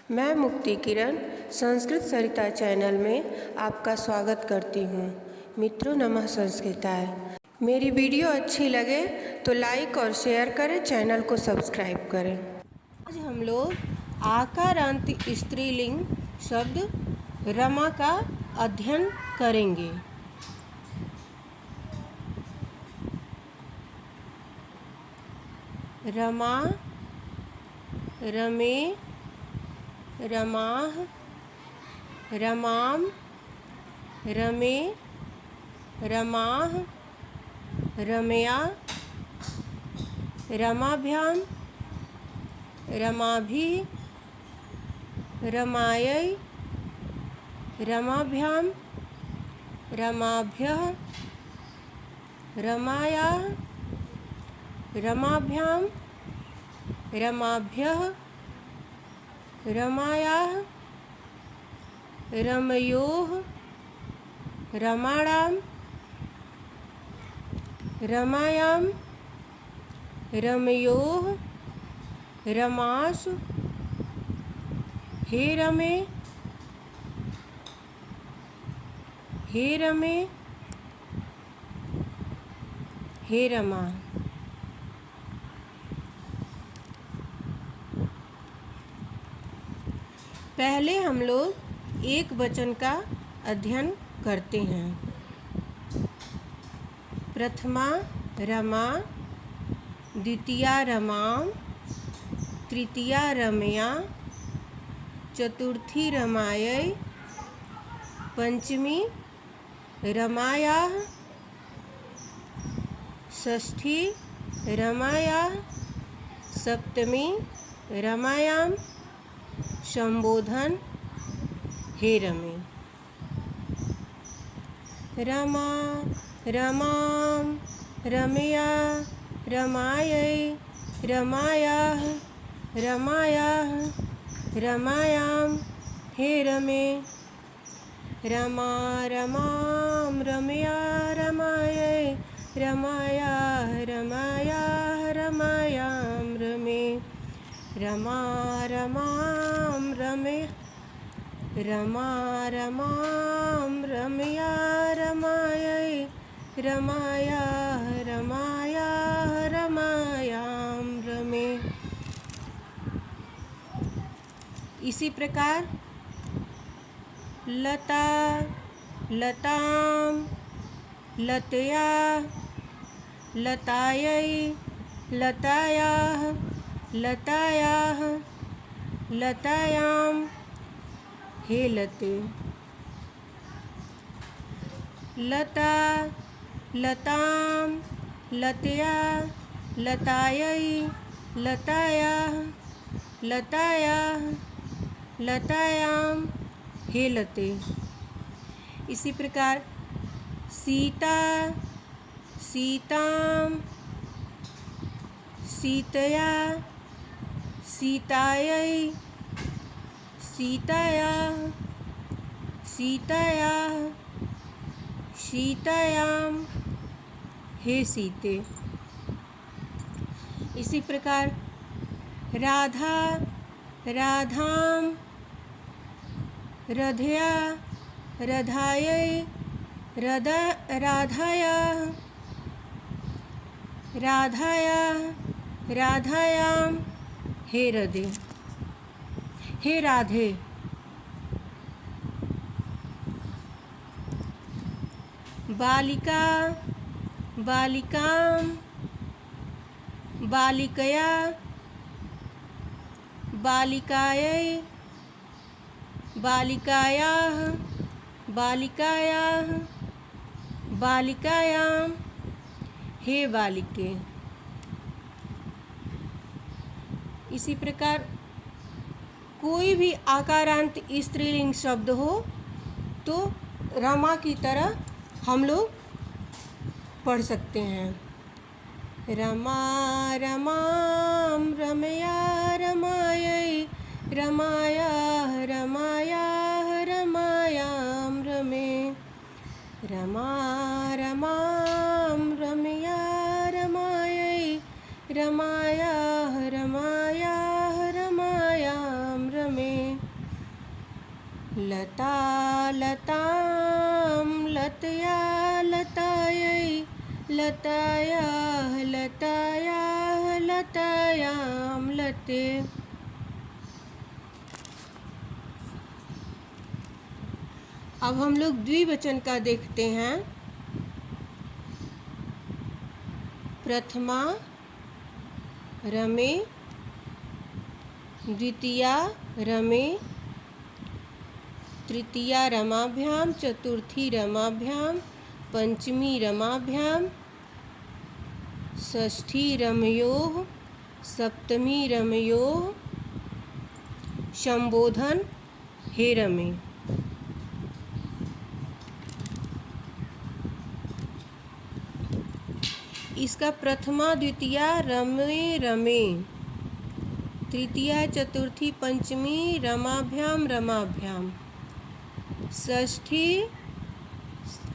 मैं मुक्ति किरण संस्कृत सरिता चैनल में आपका स्वागत करती हूँ। मित्रों नमः संस्कृताय। मेरी वीडियो अच्छी लगे तो लाइक और शेयर करें, चैनल को सब्सक्राइब करें। आज हम लोग आकारांत स्त्रीलिंग शब्द रमा का अध्ययन करेंगे। रमा, रमे, रमाः, रमाम, रमे, रमाः, रमया, रमाभ्याम, रमाभिः, रमायै, रमाभ्याम, रमाभ्यः, रमायाः, रमाभ्याम, रमाभ्यः, रमायाः, रमयोः, रमाणां, रमायां, रमयोः, रमासु, हे रमे, हे रमे, हे रमा। पहले हम लोग एक वचन का अध्ययन करते हैं। प्रथमा रमा, द्वितीया रमां, तृतीया रमया, चतुर्थी रमायै, पंचमी रमायाः, षष्ठी रमायाः, सप्तमी रमायां, संबोधन हे रमे। रमा, रमां, रमया, रमायै, रमायाः, रमायाः, रमायां, हे रमे। रमा, रमां, रमया, रमायै, रमायाः, रमायाः, रमायां, रमे। रमा, रमां, रमे, रमा, रमां, रमया, रमायै, रमायाः, रमायाः, रमायां, रमे। इसी प्रकार लता, लतां, लतया, लतायै, लतायाः, लतायाः, लतायां, हे लते। लता, लतां, लतया, लतायै, लतायाः, लतायाः, लतायां, हे लते। इसी प्रकार सीता, सीतां, सीतया, सीतायै, सीतायाः, सीतायाः, सीतायां, हे सीते। इसी प्रकार राधा, राधां, रधया, रधायै, राधायाः, राधायाः, राधायां, हे रधे, हे राधे। बालिका, बालिकां, बालिकया, बालिकायै, बालिकायाः, बालिकायाः, बालिकायां, हे बालिके। इसी प्रकार कोई भी आकारांत स्त्रीलिंग शब्द हो तो रमा की तरह हम लोग पढ़ सकते हैं। रमा, रमां, रमया, रमायै, रमायाः, रमायाः, रमायां, रमे। रमा, रमां, रमया, रमायै, रमायाः, रमायाः, रमायां, रमे। लता लतां लतया लतायै लतायाः लतायाः लतायां लते। अब हम लोग द्विवचन का देखते हैं। प्रथमा रमे, द्वितीया रमे, तृतीया रमाभ्याम, चतुर्थी रमाभ्याम, पंचमी रमाभ्याम, षष्ठी रमयोः, सप्तमी रमयोः, संबोधन हे रमे। इसका प्रथमा द्वितीया रमे रमे, तृतीया चतुर्थी पंचमी रमाभ्याम रमाभ्याम, षष्ठी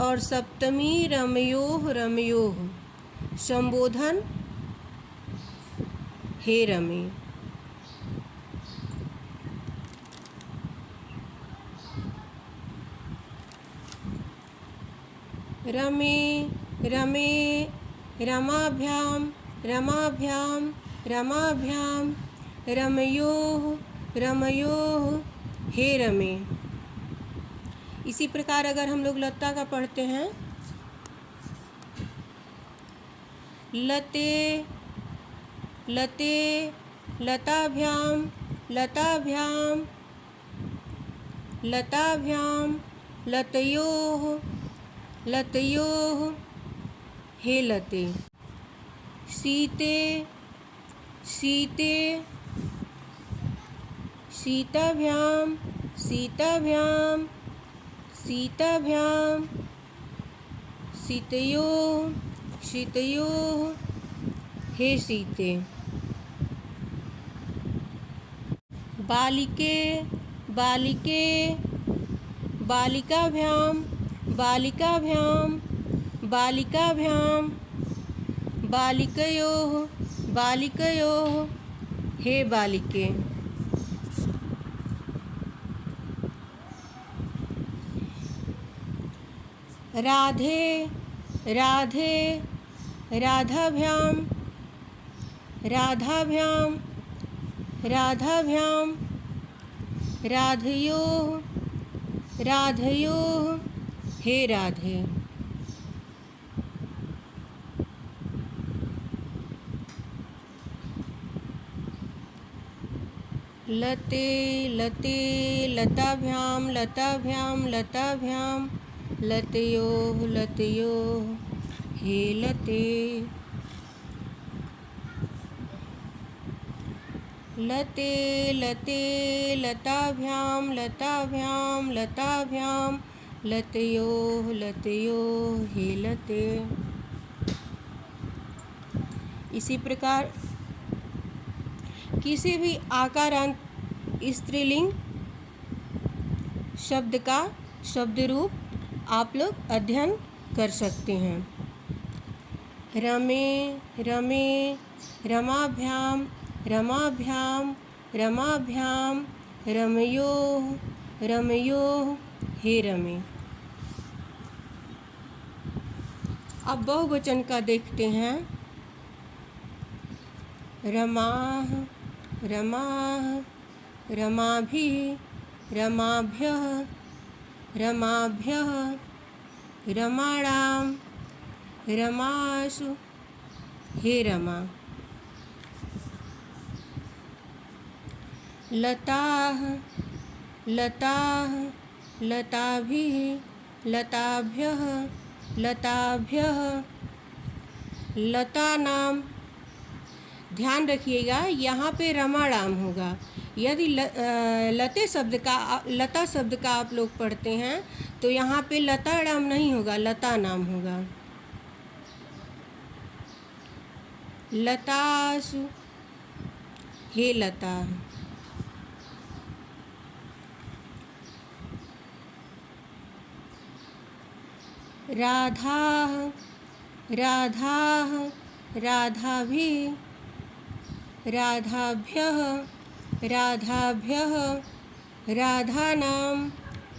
और सप्तमी रमयोः रमयोः, संबोधन हे रमे। रमे रमे रमाभ्याम रमाभ्याम रमाभ्याम, रमयोः रमयोः हे रमे। इसी प्रकार अगर हम लोग लता का पढ़ते हैं, लते लते लताभ्याम लताभ्याम लताभ्याम, लतयोः लतयोः हे लते। सीते सीते सीताभ्याम सीताभ्याम सीताभ्याम, सीतयोः सीतयोः हे सीते। बालिके बालिके बालिकाभ्याम बालिकाभ्याम बालिकाभ्याम, बालिकयोः बालिकयोः हे बालिके। राधे राधे राधाभ्याम राधाभ्याम राधाभ्याम, राधयोः राधयोः हे राधे। लते लते लताभ्याम लताभ्याम लताभ्याम, लतयोः लतयोः हे लते। लते लते लताभ्याम लताभ्याम लताभ्याम, लतयोः लतयोः हे लते। इसी प्रकार किसी भी आकारांत स्त्रीलिंग शब्द का शब्द रूप आप लोग अध्ययन कर सकते हैं। रमे रमे रमाभ्याम रमाभ्याम रमाभ्याम, रमयोः रमयोः हे रमे। अब बहुवचन का देखते हैं। रमाः रमाः रमाभिः रमाभ्यः रमाभ्यः, रमाणां रमासु हे रमा। लताः लताः लताभिः लताभ्यः लताभ्यः, लतानां। ध्यान रखिएगा यहाँ पे रमाणाम होगा। यदि लते शब्द का लता शब्द का आप लोग पढ़ते हैं तो यहाँ पे लता नाम नहीं होगा, लता नाम होगा। लतासु हे लता। राधाः राधाः राधाभिः राधाभ्यः राधाभ्यः, राधानां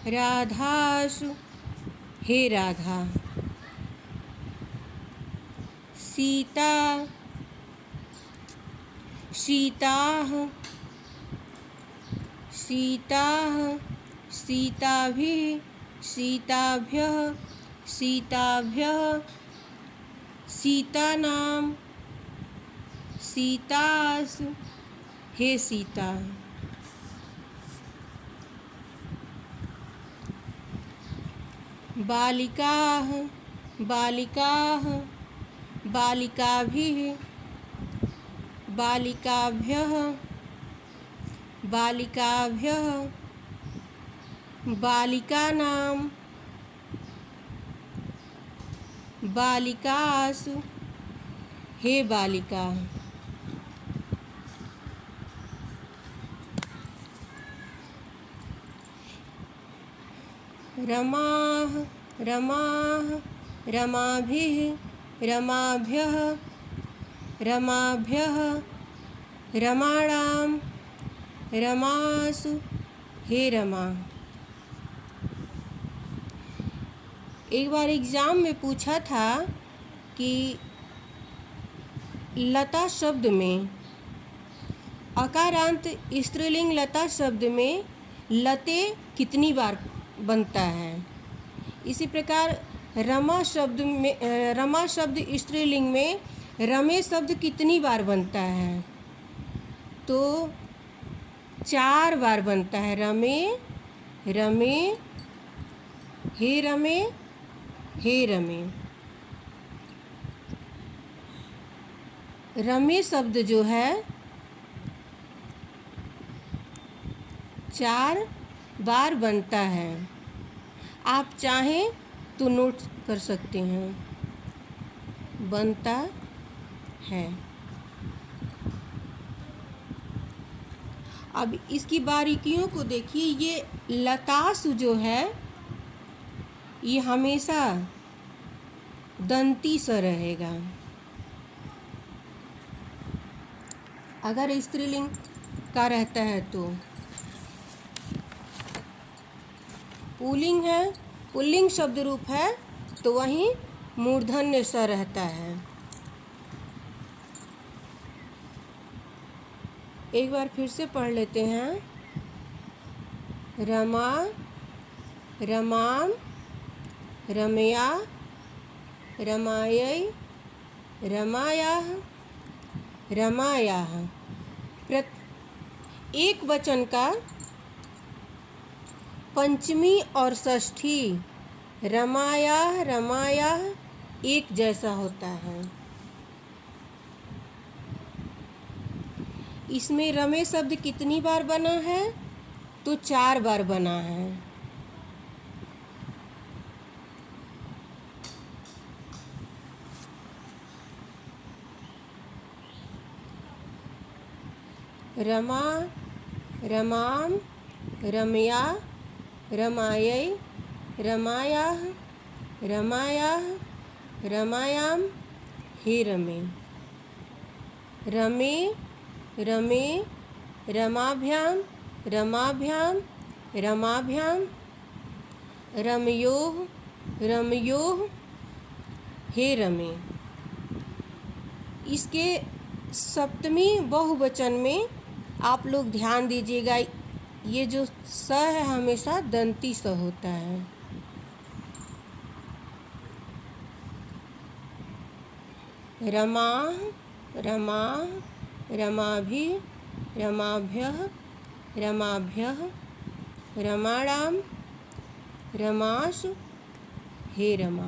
राधासु हे राधा। सीता सीताः सीताः सीताभिः सीताभ्यः सीताभ्यः। सीतानां सीतासु हे सीता। बालिकाः बालिकाः बालिकाभिः बालिकाभ्यः बालिकाभ्यः। बालिकानां बालिकासु हे बालिका। रमाः रमाः रमाभिः रमाभ्यः रमाभ्यः। रमाणां रमासु हे रमा। एक बार एग्ज़ाम में पूछा था कि लता शब्द में, अकारांत स्त्रीलिंग लता शब्द में लते कितनी बार बनता है। इसी प्रकार रमा शब्द स्त्रीलिंग में रमे शब्द कितनी बार बनता है, तो 4 बार बनता है। रमे रमे हे रमे हे रमे। रमे शब्द जो है 4 बार बनता है। आप चाहें तो नोट कर सकते हैं, बनता है। अब इसकी बारीकियों को देखिए। ये लतासु जो है ये हमेशा दंती स रहेगा। अगर स्त्रीलिंग का रहता है तो पुल्लिंग है, पुल्लिंग शब्द रूप है तो वहीं मूर्धन्य स रहता है। एक बार फिर से पढ़ लेते हैं। रमा रमाम रमया रमायै रमायाः रमायाः। एक वचन का पंचमी और षष्ठी रमायाः रमायाः एक जैसा होता है। इसमें रमे शब्द कितनी बार बना है, तो 4 बार बना है। रमा रमाम रमया रमायै रमायाः रमायाः रमायाम हे रमे। रमे रमे रमाभ्यां रमाभ्यां रमाभ्यां। रमयोः रमयोः हे रमे। इसके सप्तमी बहुवचन में आप लोग ध्यान दीजिएगा, ये जो स है हमेशा दंती स होता है। रमा रमा रमाभि रमाभ्यः रमाभ्यः। रमाणां रमासु हे रमा।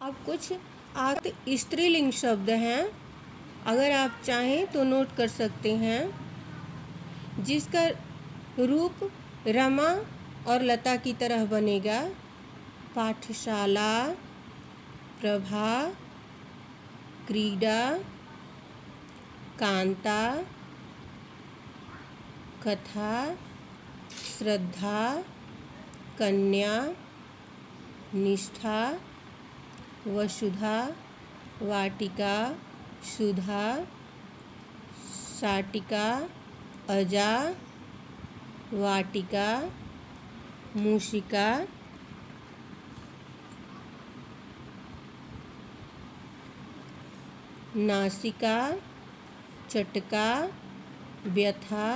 अब कुछ आत स्त्रीलिंग शब्द हैं, अगर आप चाहें तो नोट कर सकते हैं, जिसका रूप रमा और लता की तरह बनेगा। पाठशाला, प्रभा, क्रीड़ा, कांता, कथा, श्रद्धा, कन्या, निष्ठा, वसुधा, वाटिका, सुधा, शाटिका, अजा, वाटिका, मूषिका, नासिका, चटका, व्यथा,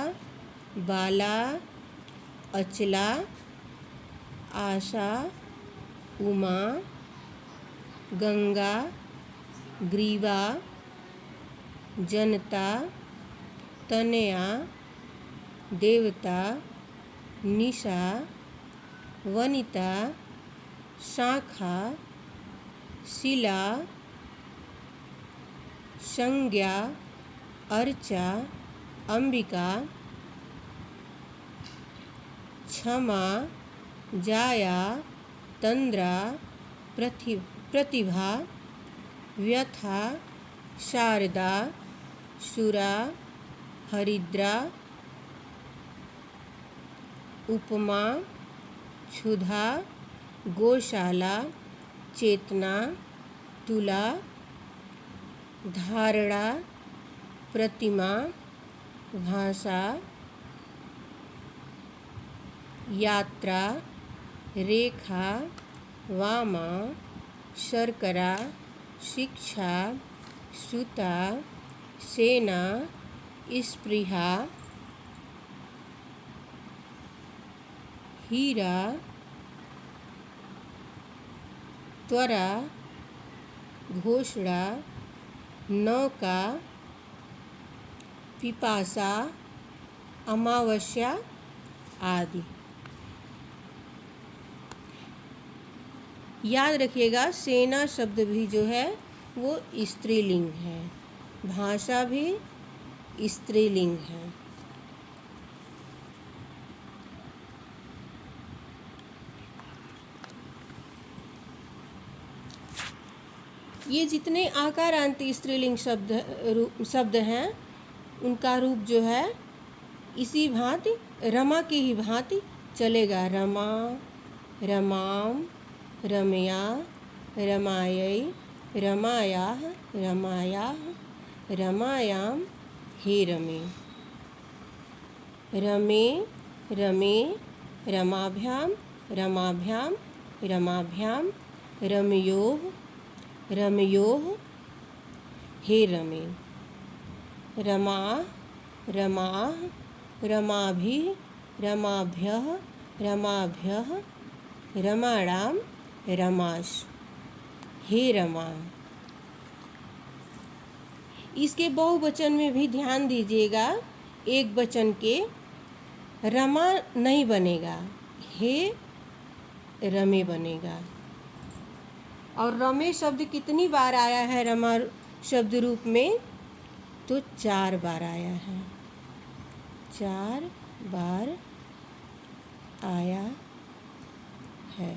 बाला, अचला, आशा, उमा, गंगा, ग्रीवा, जनता, तनया, देवता, निशा, वनिता, शाखा, शिला, संज्ञा, अर्चा, अंबिका, क्षमा, जाया, तंद्रा, प्रतिभा, व्यथा, शारदा, सुरा, हरिद्रा, उपमा, क्षुधा, गौशाला, चेतना, तुला, धारणा, प्रतिमा, भाषा, यात्रा, रेखा, वामा, शर्करा, शिक्षा, सुता, सेना, स्पृहा, हीरा, त्वरा, घोषणा, नौका, पिपासा, अमावस्या आदि। याद रखिएगा, सेना शब्द भी जो है वो स्त्रीलिंग है, भाषा भी स्त्रीलिंग है। ये जितने आकारांती स्त्रीलिंग शब्द हैं उनका रूप जो है इसी भांति रमा की ही भांति चलेगा। रमा, रमाम, रमया, रमायै, रमायाः, रमायाः, रमायाम, हे रमे। रमे, रमे, रमाभ्याम, रमाभ्याम, रमाभ्याम, रमयोः, रमयोः, हे रमे। रमा, रमाः, रमाभिः, रमाभ्यः, रमाभ्यः, रमाणां, रमाश, हे रमा। इसके बहुवचन में भी ध्यान दीजिएगा, एक वचन के रमा नहीं बनेगा, हे रमे बनेगा। और रमे शब्द कितनी बार आया है रमा शब्द रूप में? तो 4 बार आया है, 4 बार आया है।